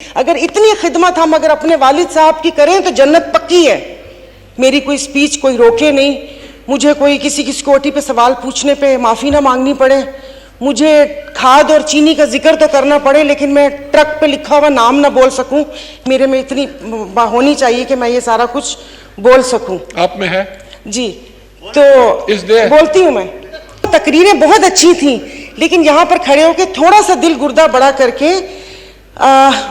اگر اتنی خدمت ہم اگر اپنے والد صاحب کی کریں تو جنت پکی ہے. میری کوئی سپیچ کوئی روکے نہیں, مجھے کوئی کسی کی سیکورٹی پہ سوال پوچھنے پہ معافی نہ مانگنی پڑے, مجھے کھاد اور چینی کا ذکر تو کرنا پڑے لیکن میں ٹرک پہ لکھا ہوا نام نہ بول سکوں. میرے میں اتنی ہونی چاہیے کہ میں یہ سارا کچھ بول سکوں. آپ میں ہے جی, تو بولتی ہوں میں. تقریریں بہت اچھی تھیں لیکن یہاں پر کھڑے ہو کے تھوڑا سا دل گردہ بڑا کر کے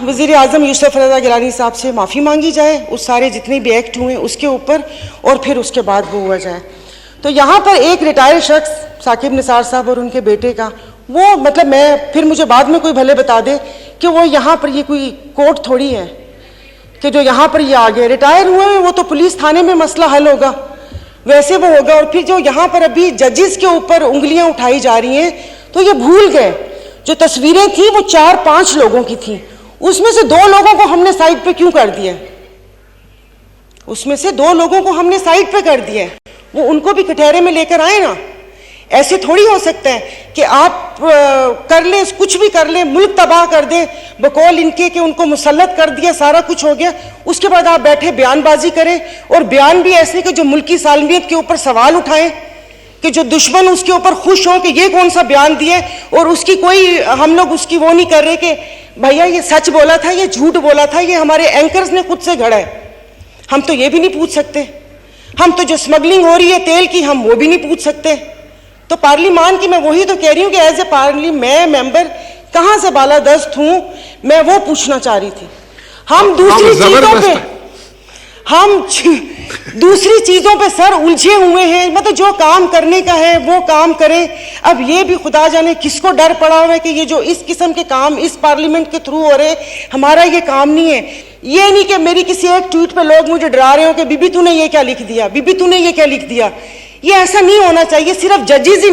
وزیر اعظم یوسف رضا گیلانی صاحب سے معافی مانگی جائے اس سارے جتنے بھی ایکٹ ہوئے اس کے اوپر, اور پھر اس کے بعد وہ ہوا جائے. تو یہاں پر ایک ریٹائر شخص ثاقب نثار صاحب اور ان کے بیٹے کا وہ مطلب میں پھر مجھے بعد میں کوئی بھلے بتا دے کہ وہ یہاں پر یہ کوئی کورٹ تھوڑی ہے کہ جو یہاں پر یہ آگے ریٹائر ہوئے ہیں وہ تو پولیس تھانے میں مسئلہ حل ہوگا, ویسے وہ ہوگا. اور پھر جو یہاں پر ابھی ججز کے اوپر انگلیاں اٹھائی جا رہی ہیں تو یہ بھول گئے جو تصویریں تھیں وہ 4-5 لوگوں کی تھیں, اس میں سے 2 لوگوں کو ہم نے سائڈ پہ کیوں کر دیا؟ اس میں سے 2 لوگوں کو ہم نے سائڈ پہ کر دیا, وہ ان کو بھی کٹہرے میں لے کر آئے نا. ایسے تھوڑی ہو سکتا ہے کہ آپ کر لیں کچھ بھی کر لیں, ملک تباہ کر دیں بقول ان کے کہ ان کو مسلط کر دیا, سارا کچھ ہو گیا, اس کے بعد آپ بیٹھے بیان بازی کریں, اور بیان بھی ایسے کہ جو ملکی سالمیت کے اوپر سوال اٹھائیں کہ جو دشمن اس کے اوپر خوش ہوں کہ یہ کون سا بیان دیا, اور اس کی کوئی ہم لوگ اس کی وہ نہیں کر رہے کہ بھیا یہ سچ بولا تھا یہ جھوٹ بولا تھا, یہ ہمارے اینکرز نے خود سے گھڑا ہے. ہم تو یہ بھی نہیں پوچھ سکتے. ہم تو جو اسمگلنگ ہو رہی ہے تیل کی ہم وہ بھی نہیں پوچھ سکتے. تو پارلیمان کی میں وہی تو کہہ رہی ہوں کہ ایز اے میں ممبر کہاں سے بالادست ہوں, میں وہ پوچھنا چاہ رہی تھی. ہم دوسری چیزوں پہ سر الجھے ہوئے ہیں, مطلب جو کام کرنے کا ہے وہ کام کریں. اب یہ بھی خدا جانے کس کو ڈر پڑا ہوا ہے کہ یہ جو اس قسم کے کام اس پارلیمنٹ کے تھرو ہو رہے, ہمارا یہ کام نہیں ہے. یہ نہیں کہ میری کسی ایک ٹویٹ پہ لوگ مجھے ڈرا رہے ہوں کہ بی بی تو نے یہ کیا لکھ دیا, بی بی تو نے یہ کیا لکھ دیا. یہ ایسا نہیں ہونا چاہیے. صرف ججز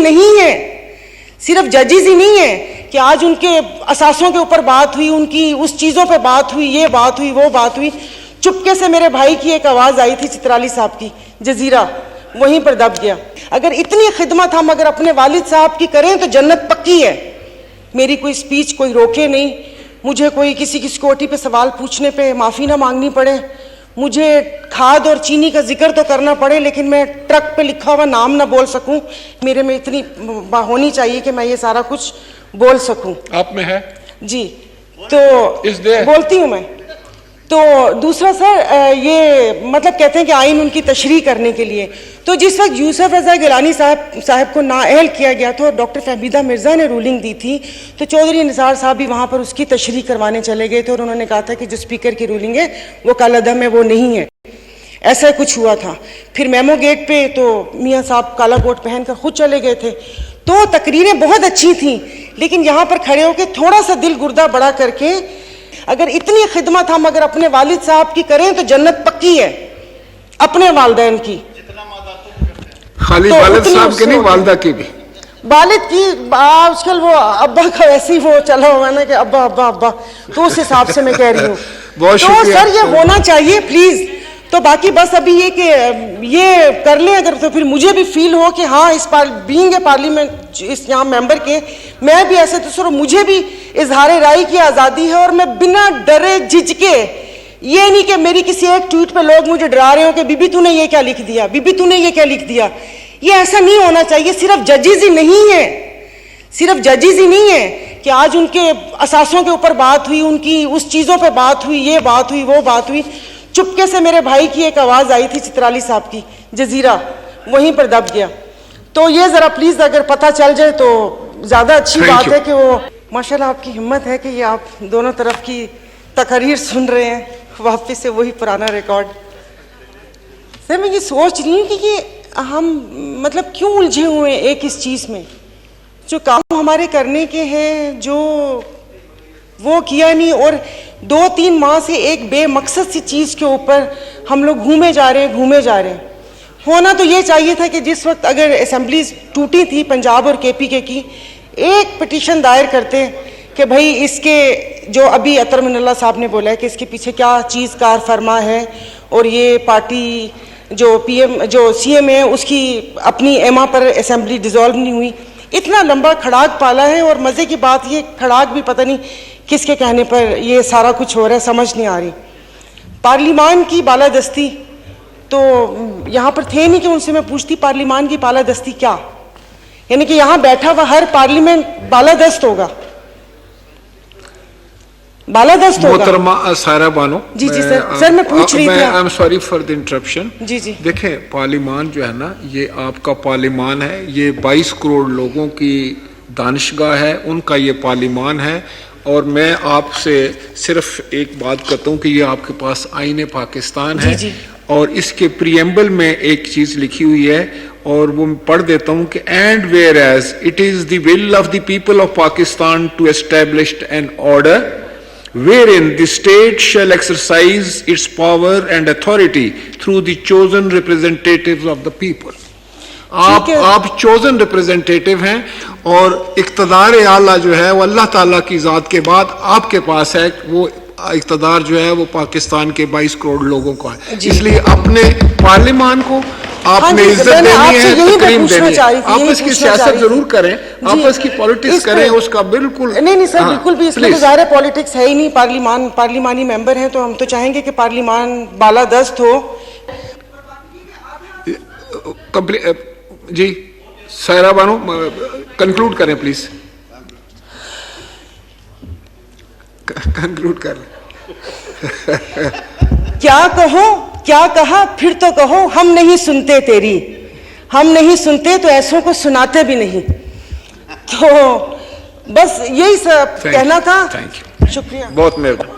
ہی نہیں ہے کہ آج ان کے اثاثوں کے اوپر بات ہوئی, ان کی اس چیزوں پہ بات ہوئی, یہ بات ہوئی وہ بات ہوئی. چپکے سے میرے بھائی کی ایک آواز آئی تھی چترالی صاحب کی, جزیرہ, وہیں پر دب گیا. اگر اتنی خدمت ہم اگر اپنے والد صاحب کی کریں تو جنت پکی ہے. میری کوئی سپیچ کوئی روکے نہیں, مجھے کوئی کسی کی سیکورٹی پہ سوال پوچھنے پہ معافی نہ مانگنی پڑے, مجھے کھاد اور چینی کا ذکر تو کرنا پڑے لیکن میں ٹرک پہ لکھا ہوا نام نہ بول سکوں. میرے میں اتنی ہونی چاہیے کہ میں یہ سارا کچھ بول سکوں. آپ میں ہے جی, تو بولتی ہوں میں. تو دوسرا سر یہ مطلب کہتے ہیں کہ آئین ان کی تشریح کرنے کے لیے, تو جس وقت یوسف رضا گیلانی صاحب کو نااہل کیا گیا تھا اور ڈاکٹر فہمیدہ مرزا نے رولنگ دی تھی, تو چودھری نثار صاحب بھی وہاں پر اس کی تشریح کروانے چلے گئے تھے, اور انہوں نے کہا تھا کہ جو اسپیکر کی رولنگ ہے وہ کالعدم ہے, وہ نہیں ہے. ایسا کچھ ہوا تھا. پھر میمو گیٹ پہ تو میاں صاحب کالا کوٹ پہن کر خود چلے گئے تھے. تو تقریریں بہت اچھی تھیں لیکن یہاں پر کھڑے ہو کے تھوڑا سا دل گردہ بڑا کر کے اگر اتنی خدمت ہم اگر اپنے والد صاحب کی کریں تو جنت پکی ہے. اپنے والدین کی, خالی والد صاحب کی نہیں والدہ کی بھی, والد کی آج کل وہ ابا کا ویسے وہ چلا ہوا نا کہ ابا ابا ابا, تو اس حساب سے میں کہہ رہی ہوں. بہت تو شکریہ سر یہ ہونا چاہیے پلیز. تو باقی بس ابھی یہ کہ یہ کر لیں اگر, تو پھر مجھے بھی فیل ہو کہ ہاں اس بینگ اے پارلیمنٹ اس یہاں ممبر کے میں بھی ایسے تو سر مجھے بھی اظہار رائے کی آزادی ہے, اور میں بنا ڈرے جھجکے, یہ نہیں کہ میری کسی ایک ٹویٹ پہ لوگ مجھے ڈرا رہے ہوں کہ بی بی تو نے یہ کیا لکھ دیا, بی بی تو نے یہ کیا لکھ دیا. یہ ایسا نہیں ہونا چاہیے. صرف ججز ہی نہیں ہے کہ آج ان کے اثاثوں کے اوپر بات ہوئی, ان کی اس چیزوں پہ بات ہوئی, یہ بات ہوئی وہ بات ہوئی. چپکے سے میرے بھائی کی ایک آواز آئی تھی چترالی صاحب کی, جزیرہ, وہیں پر دب گیا. تو یہ ذرا پلیز اگر پتہ چل جائے تو زیادہ اچھی بات ہے کہ وہ ماشاءاللہ آپ کی ہمت ہے کہ یہ آپ دونوں طرف کی تقاریر سن رہے ہیں, واپس سے وہی پرانا ریکارڈ. سر میں یہ سوچ رہی ہوں کہ یہ ہم مطلب کیوں الجھے ہوئے ہیں ایک اس چیز میں, جو کام ہمارے کرنے کے ہیں جو وہ کیا نہیں, اور 2-3 ماہ سے ایک بے مقصد سی چیز کے اوپر ہم لوگ گھومے جا رہے ہیں. ہونا تو یہ چاہیے تھا کہ جس وقت اگر اسمبلیز ٹوٹی تھی پنجاب اور کے پی کے کی, ایک پٹیشن دائر کرتے کہ بھائی اس کے جو ابھی اطہر من اللہ صاحب نے بولا ہے کہ اس کے پیچھے کیا چیز کار فرما ہے, اور یہ پارٹی جو جو سی ایم ہے اس کی اپنی ایما پر اسمبلی ڈیزالو نہیں ہوئی. اتنا لمبا کھڑاک پالا ہے, اور مزے کی بات یہ کھڑاک بھی پتہ نہیں کس کے کہنے پر یہ سارا کچھ ہو رہا ہے سمجھ نہیں آ رہی. پارلیمان کی بالادستی تو یہاں پر تھے نہیں کہ ان سے میں پوچھتی پارلیمان کی بالادستی کیا, یعنی کہ یہاں بیٹھا ہوا ہر پارلیمنٹ بالادست ہوگا, بالادست ہوگا. محترمہ سائرہ بانو, جی جی سر میں پوچھ رہی تھی. I am sorry for the interruption. جی جی دیکھیں پارلیمان جو ہے نا یہ آپ کا پارلیمان ہے, یہ 22 کروڑ لوگوں کی دانشگاہ ہے, ان کا یہ پارلیمان ہے. اور میں آپ سے صرف ایک بات کرتا ہوں کہ یہ آپ کے پاس آئین پاکستان ہے, اور اس کے پریمبل میں ایک چیز لکھی ہوئی ہے اور وہ میں پڑھ دیتا ہوں کہ and whereas it is the will of the people of Pakistan to establish an order wherein the state shall exercise its power and authority through the chosen representatives of the people. آپ chosen representative ہیں, اور اقتدار اعلیٰ جو ہے وہ اللہ تعالیٰ کی ذات کے بعد آپ کے پاس ہے, وہ اقتدار جو ہے وہ پاکستان کے 22 کروڑ لوگوں کا ہے. اس لیے اپنے پارلیمان کو آپ نے عزت دینی ہے, تکریم دینی ہے. آپ اس کی سیاست ضرور کریں, آپ اس کی پالیٹکس کریں, اس کا بالکل نہیں سر بالکل بھی اس میں ظاہر ہے پالیٹکس ہے ہی نہیں. پارلیمانی ممبر ہیں تو ہم تو چاہیں گے کہ پارلیمان بالادست ہو. جی سائرہ بانو کنکلوڈ کریں پلیز, کنکلوڈ کر لیں. کیا کہو کیا کہا پھر تو کہو, ہم نہیں سنتے تیری, ہم نہیں سنتے تو ایسوں کو سناتے بھی نہیں. تو بس یہی سب کہنا تھا. شکریہ, بہت مہربانی.